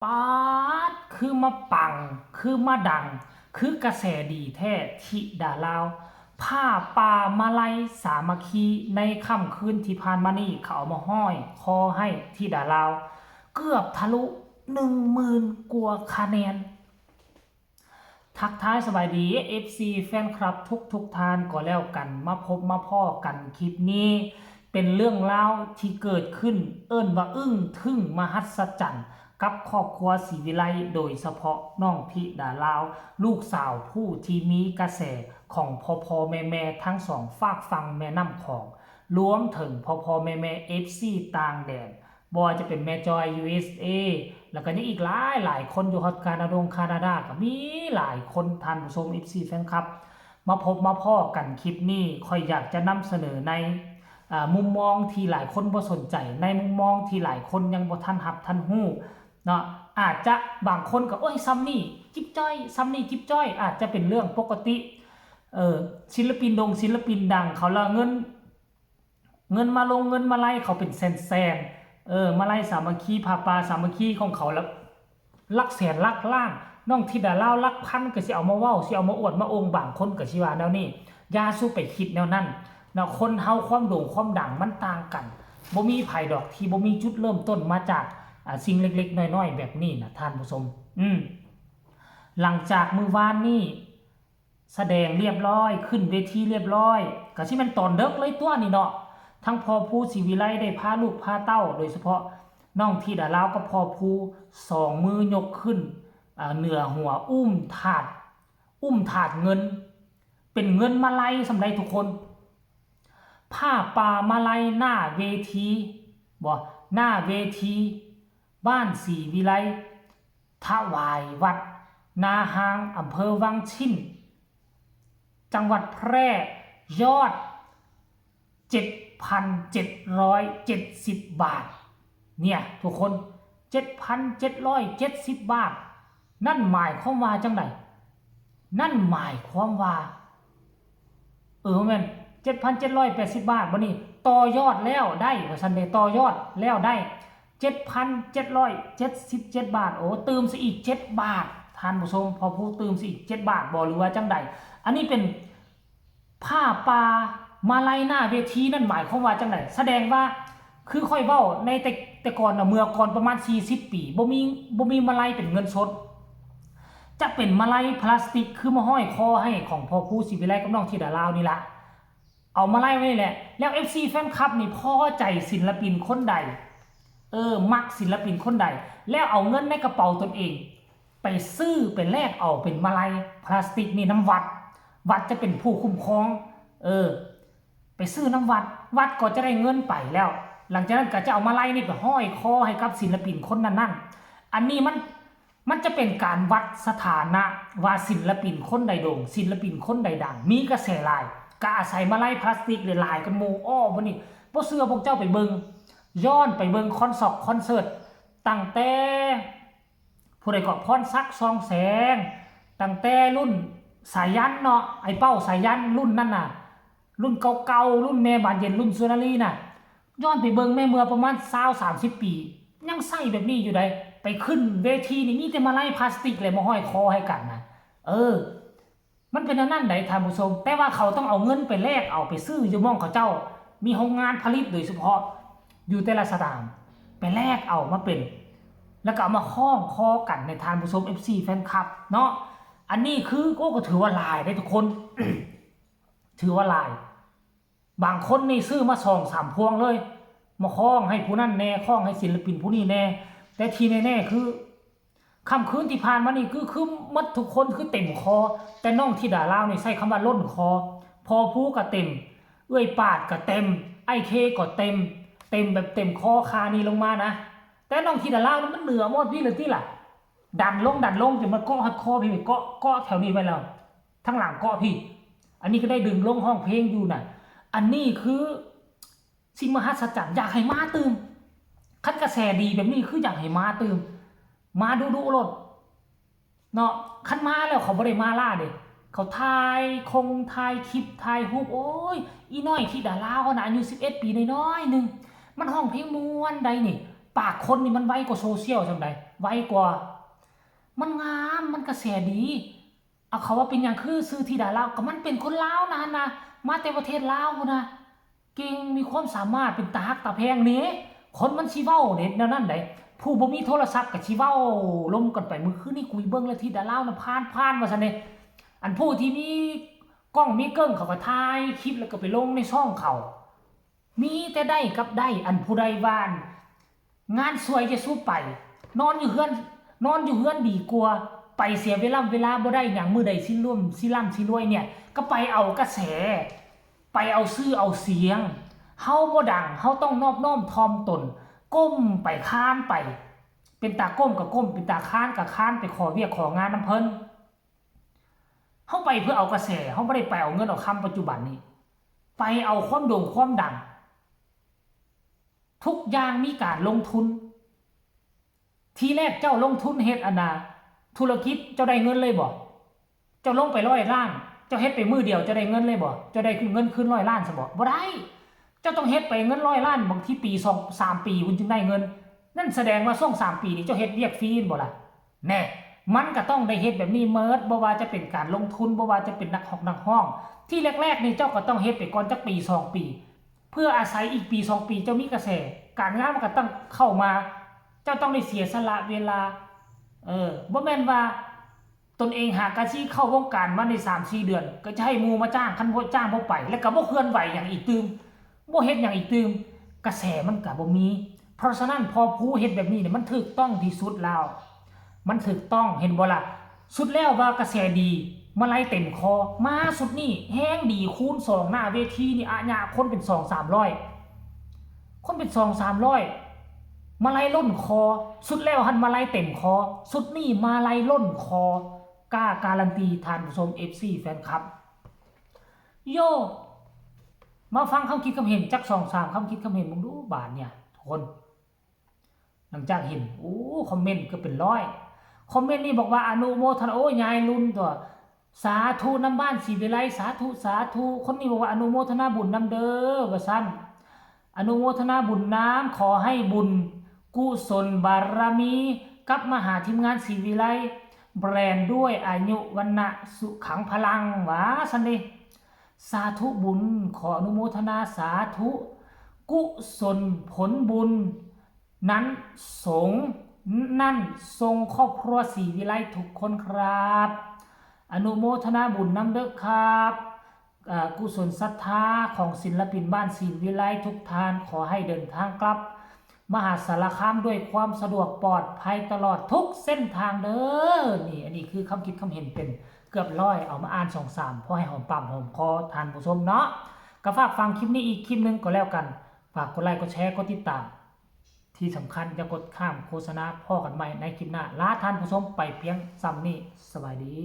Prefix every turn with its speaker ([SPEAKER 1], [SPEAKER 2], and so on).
[SPEAKER 1] ป๊าดคือมาปังคือมาดังคือกระแสดีแท้ธิดาลาวผ้าป่ามาลัยสามัคคีในค่ำคืนที่ผ่านมานี่เขาเอามาห้อยคอให้ธิดาลาวเกือบทะลุ10,000กว่าคะแนนทักทายสบายดี FC แฟนคลับทุกท่านก็แล้วกันมาพบมาพ่อกันคลิปนี้เป็นเรื่องราวที่เกิดขึ้นเอิ้นว่าอึ้งทึ่งมหัศจรรย์กับครอบครัวศรีวิไลโดยเฉพาะน้องธิดาลาวลูกสาวผู้ที่มีกระแสของพ่อแม่ทั้งสองฝากฟังแม่น้ำของรวมถึงพ่อแม่ FC ต่างแดนบ่ว่าจะเป็นแม่จอย USA แล้วก็ยังอีกหลายคนอยู่ฮอตแคนาดาก็มีหลายคนท่านผู้ชม FC แฟนคลับมาพบมาพ่อกันคลิปนี้ค่อยอยากจะนำเสนอในมุมมองที่หลายคนบ่สนใจในมุมมองที่หลายคนยังบ่ทันรับทันฮู้เนาะอาจจะบางคนก็โอ้ยซ้ำนี่จิ๊บจ้อยซ้ำนี่จิ๊บจ้อยอาจจะเป็นเรื่องปกติศิลปินดังเขาละเงินมาลงเงินมาไล่เขาเป็นแสนมาไล่สามัคคีพาปาสามัคคีของเขาแล้วลักแสนลักล้านน้องธิดาลาวลักพันก็สิเอามาเว้าสิเอามาอวดมาองค์บางคนก็สิว่าแนวนี้อย่าสู้ไปคิดแนวนั้นเนาะคนเฮาความโด่งความดังมันต่างกันบ่มีไผดอกที่บ่มีจุดเริ่มต้นมาจากสิ่งเล็กๆน้อยๆแบบนี้นะท่านผู้ชมหลังจากมื้อวานนี้แสดงเรียบร้อยขึ้นเวทีเรียบร้อยก็สิแม่นตอนดึกเลยตัวนี่เนาะทั้งพ่อผู้ศรีวิไลได้พาลูกพาเต้าโดยเฉพาะน้องธิดาลาวกับพ่อผู้2มือยกขึ้นเหนือหัวอุ้มถาดเงินเป็นเงินมาลัยสำหรับทุกคนผ้าป่ามาลัยหน้าเวทีหน้าเวทีบ้านศรีวิไลถวายวัดนาหางอำเภอวังชิ้นจังหวัดแพร่ยอด 7,770 บาทเนี่ยทุกคน 7,770 บาทนั่นหมายความว่าจังไดนั่นหมายความว่าแม่น 7,780 บาทบ่นี่ต่อยอดแล้วได้ว่าซั่นเด้ต่อยอดแล้วได้ 7,777 บาทโอ้เติมซะอีก7บาทท่านผู้ชมพอผู้เติมซะอีก7บาทบ่หรือว่าจังไดอันนี้เป็นผ้าป่ามาลัยหน้าเวทีนั่นหมายความว่าจังไดแสดงว่าคือค่อยเว้าในแต่ก่อนน่ะเมื่อก่อนประมาณ40ปีบ่มีมาลัยเป็นเงินสดจะเป็นมาลัยพลาสติกคือมาห้อยคอให้ของพ่อผู้ศรีวิไลกับน้องธิดาลาวนี่ล่ะเอามาไล่ไว้นี่แหละแล้ว FC แฟนคลับนี่พอใจศิลปินคนใดมักศิลปินคนใดแล้วเอาเงินในกระเป๋าตนเองไปซื้อไปแลกเอาเป็นมาลัยพลาสติกนี่น้ำวัดจะเป็นผู้คุ้มครองไปซื้อน้ำวัดก็จะได้เงินไปแล้วหลังจากนั้นก็จะเอามาลัยนี่ไปห้อยคอให้กับศิลปินคนนั้นอันนี้มันจะเป็นการวัดสถานะว่าศิลปินคนใดโด่งศิลปินคนใดดังมีกระแสหลายก็อาศัยมาลัยพลาสติกหลายกันหมู่บ่นี่บ่เชื่อพวกเจ้าไปเบิ่งย้อนไปเบิ่งคอนเสิร์ตตั้งแต่ผู้ใดก็พรศักดิ์ซองแสงตั้งแต่รุ่นสายันเนาะไอ้เป้าสายันรุ่นนั้นน่ะรุ่นเก่าๆรุ่นแม่บานเย็นรุ่นสุนารีน่ะย้อนไปเบิ่งแม่เมื่อประมาณ20-30 ปียังใส่แบบนี้อยู่ได้ไปขึ้นเวทีนี่มีแต่มาลัยพลาสติกเลยมาห้อยคอให้กันนะมันเป็นนั่นไหนท่านผู้ชมแต่ว่าเขาต้องเอาเงินไปแลกเอาไปซื้ออยู่ม่องเขาเจ้ามีโรงงานผลิตโดยเฉพาะอยู่แต่ละสถานไปแลกเอามาเป็นแล้วก็เอามาคล้องคอกันในท่านผู้ชม FC แฟนคลับเนาะอันนี้คือก็ถือว่าลายได้ทุกคน ถือว่าลายบางคนนี่ซื้อมา2-3 พวงเลยมาคล้องให้ผู้นั้นแน่คล้องให้ศิลปินผู้นี้แน่แต่ที่แน่ๆคือค่ำคืนที่ผ่านมานี่คือมัดทุกคนคือเต็มคอแต่น้องธิดาลาวนี่ใช้คำว่าล้นคอพอผู้ก็เต็มปาดก็เต็มไอเคก็เต็มแบบเต็มคอคานี่ลงมานะแต่น้องธิดาลาวมันเหนือหมดพี่เลยที่ล่ะดันลงจนมันเกาะหัดคอพี่เกาะแถวนี้ไว้แล้วทั้งหลังเกาะพี่อันนี้ก็ได้ดึงลงห้องเพลงอยู่น่ะอันนี้คือสิ่งมหัศจรรย์อยากให้มาตื่มคันกระแสดีแบบนี้คืออยากให้มาตื่มมาดูรถเนาะคันมาแล้วเขาบ่ได้มาล่าเด้เขาถ่ายคลิปถ่ายรูปโอ้ยอีน้อยธิดาลาวเขาน่ะอายุ11 ปีน้อยๆนึงมันห้องเพลงม่วนใดนี่ปากคนนี่มันไวกว่าโซเชียลจังได ไวกว่ามันงามมันกระแสดีเอาเขาว่าเป็นอย่างคือซื้อธิดาลาวก็มันเป็นคนลาวนะมาแต่ประเทศลาวพุ่นนะเก่งมีความสามารถเป็นตาฮักตาแพงนี่คนมันสิเว้าเด็ดแนวนั้นได้ผู้บ่มีโทรศัพท์ก็สิเว้าลมกันไปมื้อคืนนี้คุยเบิ่งแล้วธิดาลาวน่ะผ่านว่าซั่นเด้อันผู้ที่มีกล้องมีเกิ้งเขาก็ถ่ายคลิปแล้วก็ไปลงในช่องเขามีแต่ได้กับได้อันผู้ใดว่านงานสวยจะสู้ไปนอนอยู่เฮือนดีกว่าไปเสียเวลาบ่ได้หยังมื้อใดสิร่วมสิร่ำสิรวยเนี่ยก็ไปเอากระแสไปเอาชื่อเอาเสียงเฮาบ่ดังเฮาต้องนอบน้อมถ่อมตนก้มไปค้านไปเป็นตาก้มก็ก้มเป็นตาค้านก็ค้านไปขอเวียกของานนำเพิ่นเฮาไปเพื่อเอากระแสเฮาบ่ได้ไปเอาเงินเอาคำปัจจุบันนี้ไปเอาความโด่งความดังทุกอย่างมีการลงทุนทีแรกเจ้าลงทุนเฮ็ดอันน่ะธุรกิจเจ้าได้เงินเลยบ่เจ้าลงไป100 ล้านเจ้าเฮ็ดไปมื้อเดียวเจ้าได้เงินเลยบ่เจ้าได้เงินคืน100 ล้านซะบ่ได้เจ้าต้องเฮ็ดไปเงิน100 ล้านบางทีปี2 3ปีคุณจึงได้เงินนั่นแสดงว่าช่วง3ปีนี้เจ้าเฮ็ดเวียกฟรีบ่ล่ะแน่มันก็ต้องได้เฮ็ดแบบนี้เมิดบ่ว่าจะเป็นการลงทุนบ่ว่าจะเป็นนักห้องที่แรกๆนี่เจ้าก็ต้องเฮ็ดไปก่อนจักปี2ปีเพื่ออาศัยอีกปี2ปีเจ้ามีกระแสการงานมันก็ต้องเข้ามาเจ้าต้องได้เสียสละเวลาบ่แม่นว่าตนเองหากอาชีพเข้าวงการมาใน3-4 เดือนก็จะให้หมู่มาจ้างคันบ่จ้างบ่ไปแล้วก็บ่เคลื่อนไหวหยังอีกตื่มบ่เฮ็ดหยังอีกตื่มกระแสมันก็บ่มีเพราะฉะนั้นพอผู้เฮ็ดแบบนี้เนี่ยมันถูกต้องที่สุดแล้วมันถูกต้องเห็นบ่ล่ะสุดแล้วว่ากระแสดีมาไล่เต็มคอมาสุดนี่แฮงดีคูณ2หน้าเวทีนี่อะญะคนเป็น2-300คนเป็น2-300มาไล่ล้นคอสุดแล้วหันมาไล่เต็มคอสุดนี่มาไล่ล้นคอกล้าการันตีท่านผู้ชม FC แฟนคลับโยมาฟังคำคิดคำเห็นจัก2-3คำคิดคำเห็นมึงดูบาทเนี่ยทุกคนหลังจากเห็นคอมเมนต์ก็เป็นร้อยคอมเมนต์นี่บอกว่าอนุโมทนายายรุ่นตัวสาธุน้ำบ้านศรีวิไลสาธุคนนี้บอกว่าอนุโมทนาบุญน้ำเด้อว่าซั่นอนุโมทนาบุญน้ำขอให้บุญกุศลบารมีกับมหาทีมงานศรีวิไลแบรนด์ด้วยอายุวันนะสุขังพลังว่าซั่นเด้สาธุบุญขออนุโมทนาสาธุกุศลผลบุญนั้นสงนั่นทรงครอบครัวศรีวิไลทุกคนครับอนุโมทนาบุญนำเด้อครับกุศลศรัทธาของศิลปินบ้านศรีวิไลทุกท่านขอให้เดินทางกลับมหาสารคามด้วยความสะดวกปลอดภัยตลอดทุกเส้นทางเด้อนี่อันนี้คือคำคิดคำเห็นเป็นเกือบร้อยเอามาอ่าน2-3พอให้หอมปากหอมคอทานผู้ชมเนาะก็ฝากฟังคลิปนี้อีกคลิปนึงก็แล้วกันฝากกดไลค์กดแชร์กดติดตามที่สำคัญอย่ากดข้ามโฆษณาพ่อกันใหม่ในคลิปหน้าลาท่านผู้ชมไปเพียงซ้ำนี้สบายดี